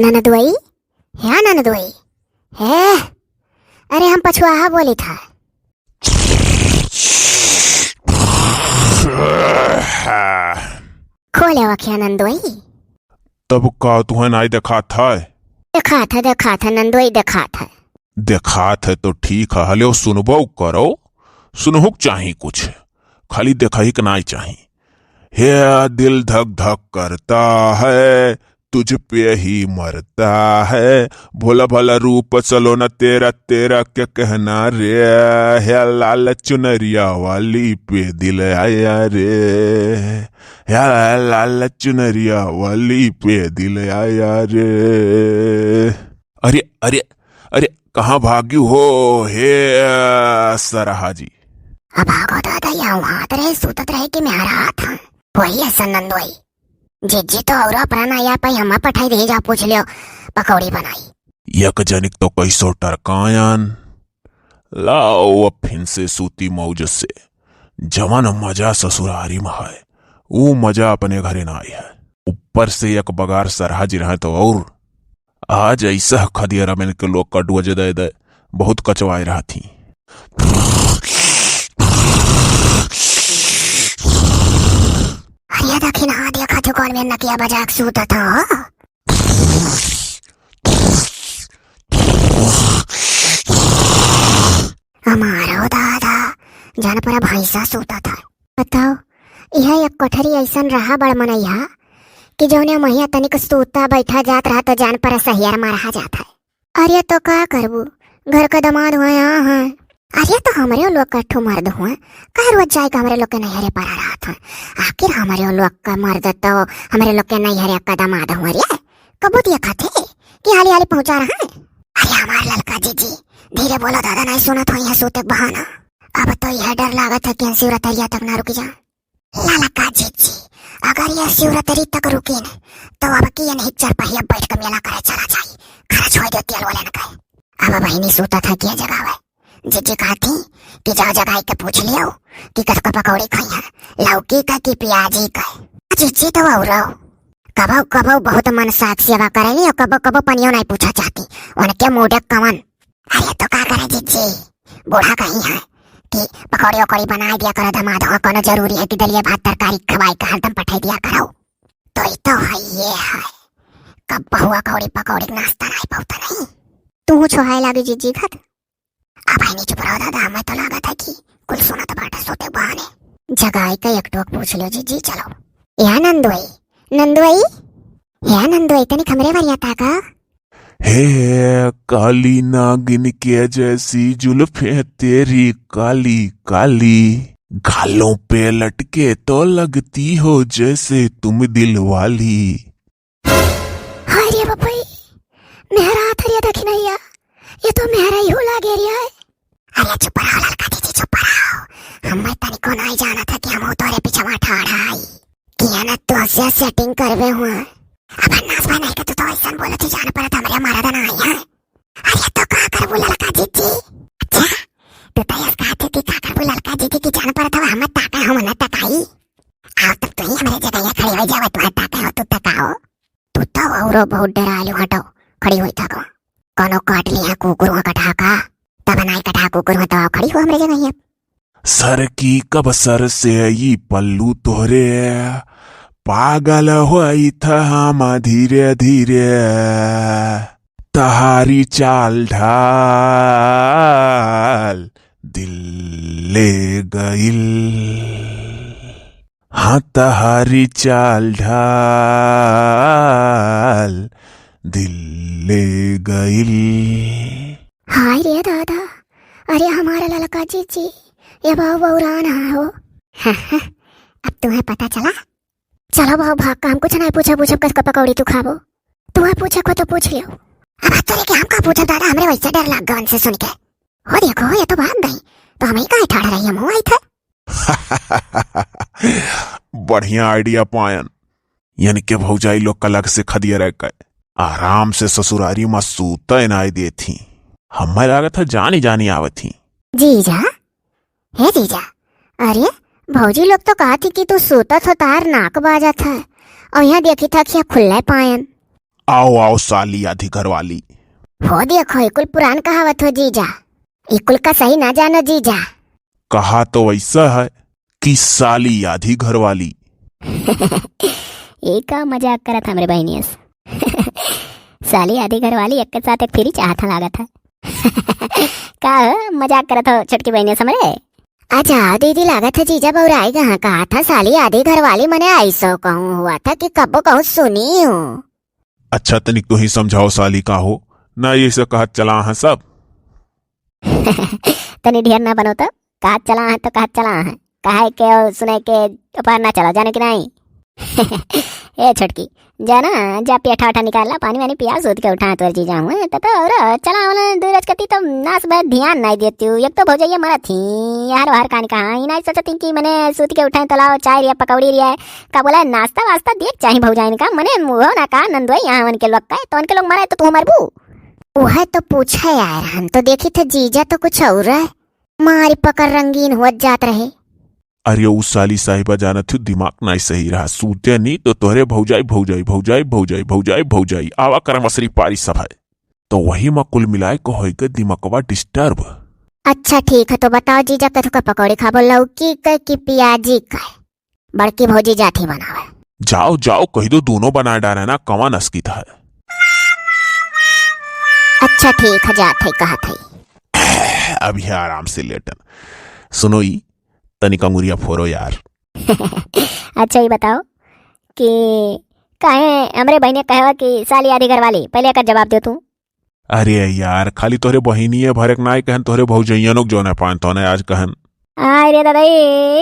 ननदुई है ननदुई है। अरे हम पछुआ बोली था। खोले वखिया नंदुई। तब का तुम्हें नाई देखा था? देखा था नंदुई देखा था। देखा था तो ठीक है, हले सुनबो करो। सुनहुक चाही कुछ, खाली देखा ही नाई चाही। हे दिल धक धक करता है, तुझ पे ही मरता है। भोला भला रूप चलो न तेरा, तेरा क्या कहना रे। है लाल चुनरिया वाली पे दिल आया रे। है लाल चुनरिया वाली पे दिल आया रे। अरे अरे अरे कहाँ भागी हो हे सराहा जी? अब भागो दादा, यहाँ वहां रहे सुतत रहे कि मैं आ रहा था। वही है नंदुई। जिज्जी तो और प्राण आया पाई हम पठाई दे जा पूछ लियो पकौड़ी बनाई। एक जनिक तो कैसो टरकायन लाओ अब फिन से सूती मौज से। जवन मजा ससुरारी में है वो मजा अपने घरे ना आई है। ऊपर से एक बगार सरहाजी रहे तो और आज ऐसा खदियरा में के लोग कटुआ दे दे बहुत कचवाए रहा थी। अरे दखिन हाँ देखा तो कौन में नकिया बजा के सूता था। हमारा दादा जान पर भैंसा सूता था। बताओ यह एक कोठरी ऐसा रहा बड़ मनैया कि जौने महिया तनिक सूता बैठा जात रहा तो जान पर सहियर मारा जाता है। अरे तो का करबू, घर का दामाद हुआ यहाँ है। अरे तो हमारे लोग का ठो मर्द हुआ, कह रोज जाए हमारे लोग के नैहरे पर आ रहा था। आखिर हमारे लोग का मर्द तो हमारे लोग के नैहरे का दामाद हुआ रे। कबूत ये खाते कि हाली हाली पहुंचा रहा है। अरे हमारे लड़का जी धीरे बोलो दादा, नहीं सुना था यहाँ सोते बहाना। अब तो यह डर लागत है कि शिवरात्रि तक ना रुक जा। लड़का जी अगर यह शिवरात्रि तक रुकी न तो अब की नहीं चरपहिया बैठ कर मेला करे चला जाये। खर्च हो देती है बोले न कहे। अब बहनी सोता था क्या जगह है। जिज्जी कहती कि जाओ जगह के पूछ लियो कि कस का पकौड़ी खाई है, लौकी का कि प्याजी का। जिज्जी तो कबो कबो बहुत मन साग सेवा करेनी और कबो कबो पनियो नहीं पूछा चाहती उनके मुडे कमन। अरे तो का करे जिज्जी, बूढ़ा कहीं है कि पकौड़ी वकौड़ी बना दिया करो दामाद हो। कोनो जरूरी है कि दलिया भात तरकारी खवाई का हरदम पठाई दिया करो। तो ही तो है ये है कब बहुआ कौड़ी पकौड़ी नाश्ता नहीं पौता नहीं। तू छोहाए लागी जिज्जी खत। अब है चुप रहो दादा, मैं तो लगा था कि कुल सुना तो बाटा सोते बहाने। जगाई का एक टोक पूछ लो जी चलो। या नंदुई या नंदुई तनी कमरे वाली आता का। हे काली नागिन के जैसी जुल्फे तेरी काली काली, गालों पे लटके तो लगती हो जैसे तुम दिल वाली। अरे बापाई मेरा हाथ दखी नैया, ये तो मेरा ही हो लागे रिया है। अरे चुप रहो लड़का जी चुप रहो। हम तनी को नहीं जाना था कि हम तोरे पीछे ठाड़ा आई कि ना तो से सेटिंग करवे हुआ। अब नाच बनाई के तो ऐसा बोले थी जान पर हमरे मारा ना आई है। अरे तो का करबू लड़का जी अच्छा तो तैयार कहते कि का करबू लड़का जी की जान पर था हम ताका हम न तकाई। आओ तब तो ही हमारे जगह खड़ी हो जावे तू ताका हो तू तकाओ। तू तो और बहुत डरालू हटो खड़ी हुई था कोनो काट लिया कुकुर कटा का तब नहीं कटा कुकुर तो खड़ी हो हमरे जगह है। सर की कब सर से ये पल्लू तोरे, पागल हुई था हम धीरे धीरे। तहारी चाल ढाल दिल ले गइल। हाँ तहारी चाल ढाल दिल ले गइल। हाय रे दादा, अरे हमारा लड़का जी ये बहु बहुरान हो। अब तुम्हें पता चला। चलो बहु भाग का, हम कुछ नहीं पूछा कस का पकौड़ी तू खाबो। तुम्हें पूछे को तो पूछ लियो। अब तो कि हम का पूछा दादा, हमरे वैसे डर लग गन से सुन के। हो देखो ये तो भाग गई तो हमें कहीं ठाड़ा रही हम आई थे। बढ़िया आइडिया पायन, यानी के भौजाई लोग कलक से खदिया रह गए आराम से ससुरारी में सूता नाई दे थी। हमें लागत था जानी आवत थी। जीजा हे जीजा, अरे भौजी लोग तो कहा थी कि तू सोता था तार नाक बाजा था और यहाँ देखी था कि खुल्ले पायन। आओ आओ साली आधी घरवाली। हो देखो इकुल पुरान कहावत हो जीजा, इकुल का सही ना जानो जीजा। कहा तो ऐसा है कि साली आधी घरवाली। एक का मजाक करा था मेरे बहनियस। साली आधी घरवाली एक के साथ एक फिरी चाहता लगा था। का मजाक करा था छोटकी बहनियस हमरे। अच्छा दीदी लागत है जीजा बउराई कहाँ कहा था साली आधी घरवाली मने ऐसो कहूँ हुआ था कि कबो कहूँ सुनी हूँ। अच्छा तनिक तो ही समझाओ साली का हो ना, ये सब कहा चला है सब। तनी ढेर ना बनो तो कहा चला है तो कहा चला है, कहा के सुने के ऊपर ना चलो जाने की नहीं। ए छोटकी जाना जा पेठा उठा निकाला पानी वानी पिया सूत के उठा तो जी जाऊँ तो और चला वाला दूरज कती तो नास बात ध्यान नहीं देती हूँ। एक तो भौजाइया मरा थी यार बाहर कहानी कहा ही नहीं सोचती कि मैंने सूत के उठाए तो लाओ चाय रिया पकौड़ी रिया का बोला नाश्ता वास्ता देख चाहिए भौजाइन का मने वो ना कहा नंदुआ यहाँ उनके लोग का तो उनके लोग मरे तो तू मरबू। वह तो पूछा यार हम तो देखे थे जीजा तो कुछ और है, मारी पकड़ रंगीन हो जात रहे। अरे उस साली साहिबा जाना थी दिमाग नहीं सही रहा, सूते नहीं तो तोहरे भौजाई भौजाई भौजाई भौजाई भौजाई भौजाई आवा कर मसरी पारी सब है, तो वही में कुल मिलाए को होएगा दिमागवा डिस्टर्ब। अच्छा ठीक है तो बताओ जीजा कथु का पकौड़ी खाबो लौकी का कि प्याजी का? बड़की भौजी जाती बनावे। जाओ जाओ कही दो दोनों बना डाले ना कवा नस्की था। अच्छा ठीक है जाते कहा थी। अभी आराम से लेटन सुनो ई तनिक अंगुरिया फोरो यार। अच्छा ये बताओ कि काहे हमरे बहने कहे कि साली आधी घरवाली, पहले एक जवाब दे तू। अरे यार खाली तोहरे बहिनी है भरक नाई कहन तोहरे भौजैयनों जो न पान तो आज कहन। अरे दादा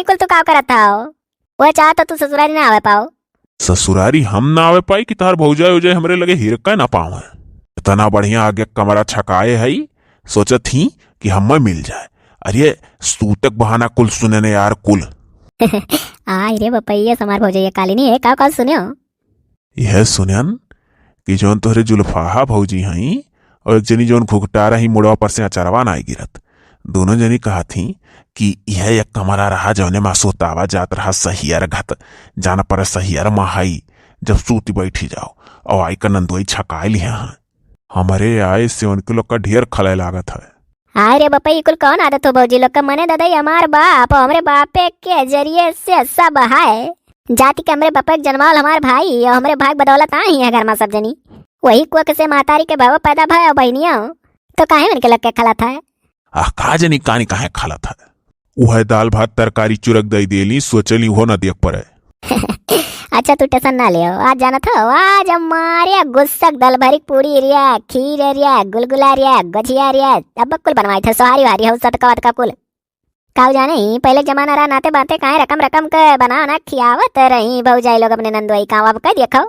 कुल तू का करत था वो चाह तो तू ससुराली ना आवे पाओ। ससुरारी हम ना आवे पाई कि तार भौजाई उजाई हमरे लगे हिरका ना पाओ है। इतना बढ़िया आगे कमरा छकाए है सोचत थी कि हम मिल जाए। अरे सूतक बहाना कुल सुने ने यार कुल। अरे बपैया समार भौजैया काली नहीं है का सुनियो। यह सुनन कि जौन तोहरे जुल्फाहा भौजी हई और एक जनी जौन घुघटा रही मुड़वा पर से अचरवा ना गिरत, दोनों जनी कहा थी कि यह एक कमरा रहा जौने मा सोतावा जात रहा सहियर घत जाना पर सहियर महाई जब सूती बैठी जाओ और आई का नंदुई छकाए लिया है। हमारे आए से उनके लोग का ढेर खले लागत है। अरे बपई कुल कौन आदत हो भौजी लोग का मने दादा हमार बाप हमरे बापे के जरिए से सब है जाति के हमरे बापे जन्माल हमार भाई और हमरे भाग बदौलत आ ही है घर में सब जनी वही कुक से मातारी के भाव पैदा भाई बहनिया तो काहे उनके लग के खला था। का जनी कानी काहे खला था वह दाल भात तरकारी चुरक दई देली सोचली हो न देख पड़े। अच्छा तू टेंशन ना ले आज जाना था आज हमारे गुस्सक दल भरी पूरी रिया खीर रिया गुलगुला रिया गजिया रिया अब कुल बनवाई थे सोहारी वारी हो सब का कुल काऊ जाने पहले जमाना रहा नाते बाते काहे रकम रकम के बना ना खियावत रही भौजाई लोग अपने नंदुई का अब कह देखो।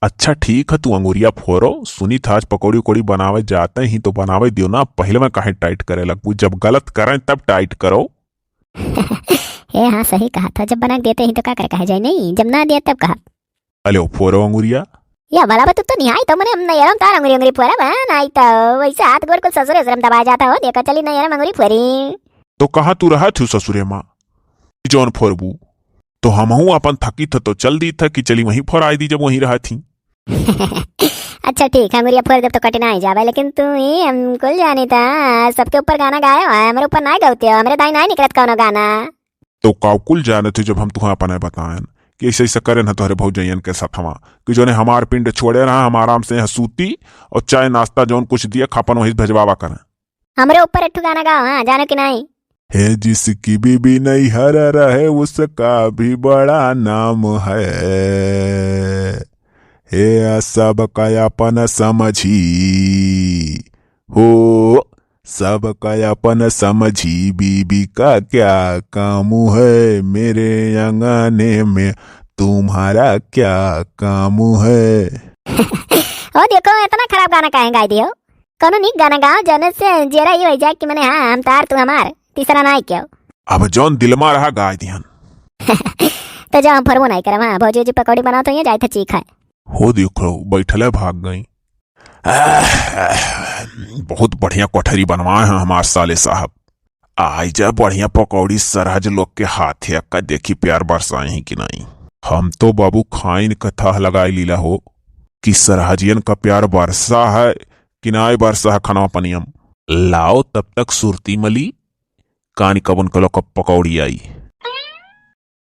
अच्छा ठीक है तू अंगूरिया फोरो सुनी था आज पकौड़ी उकौड़ी बनावे जाते ही तो बनावे दियो ना, पहले में काहे टाइट करे लगू, जब गलत करें तब टाइट करो। हे हाँ सही कहा था, जब बना देते ही तो क्या कर कहा जाए नहीं, जब ना दिया तब कहा। अले फोरो अंगूरिया या भला बा तू तो नहीं आई तो मैंने नहीं यार तार अंगूरी अंगूरी फोरा बहन आई तो वैसे हाथ गोर को ससुरे शर्म दबा जाता हो देखा चली नहीं यार अंगूरी फोरी तो कहा तू रहा थी ससुरे माँ जौन फोरबू तो हम अपन थकी था तो चल दी था कि चली वहीं फोराई दी जब वहीं रहा थी। अच्छा ठीक है अंगूरिया फोर जब तो कटे ना ही जावे लेकिन तू ही हमको जानी था सबके ऊपर गाना गाया है हमारे ऊपर ना गाते हो हमारे दाई ना निकलत कौन गाना तो काकुल जाने थे जब हम तुम्हें अपने बताएं कि ऐसे ऐसा करे ना तोहरे भौजैयन के साथ हमा कि जो ने हमार पिंड छोड़े रहा हम आराम से सूती और चाय नाश्ता जौन कुछ दिया खापन वही भेजवावा करें हमारे ऊपर एक गाना गाओ हाँ जानो कि नहीं। है जिसकी बीबी नहीं हर रहे उसका भी बड़ा नाम है हे सबका अपन समझी हो सबका अपन समझी बीबी का क्या काम है मेरे अंगने में तुम्हारा क्या काम है। ओ देखो इतना खराब गाना काहे गाई दियो कोनो नीक गाना गाओ जने से जेरा ही हो जाए कि मैंने हाँ हम तार तू हमार तीसरा ना क्यों अब जौन दिलमा रहा गाय दिहन। तो जब हम फरमो नहीं करम हाँ भौजी जी पकौड़ी बनाओ तो ये जाए थे चीखा हो देखो बैठले भाग गई। बहुत बढ़िया कोठरी बनवाए हैं हमार साले साहब, आई जा बढ़िया पकौड़ी सरहज लोग के हाथ का देखी प्यार बरसाई कि नहीं। हम तो बाबू खाइन कथा लगाई लीला हो कि सरहजियन का प्यार बरसा है कि नाय बरसा है खनवा पनियम। लाओ तब तक सुरती मली कानी कबन कलो कब पकौड़ी आई।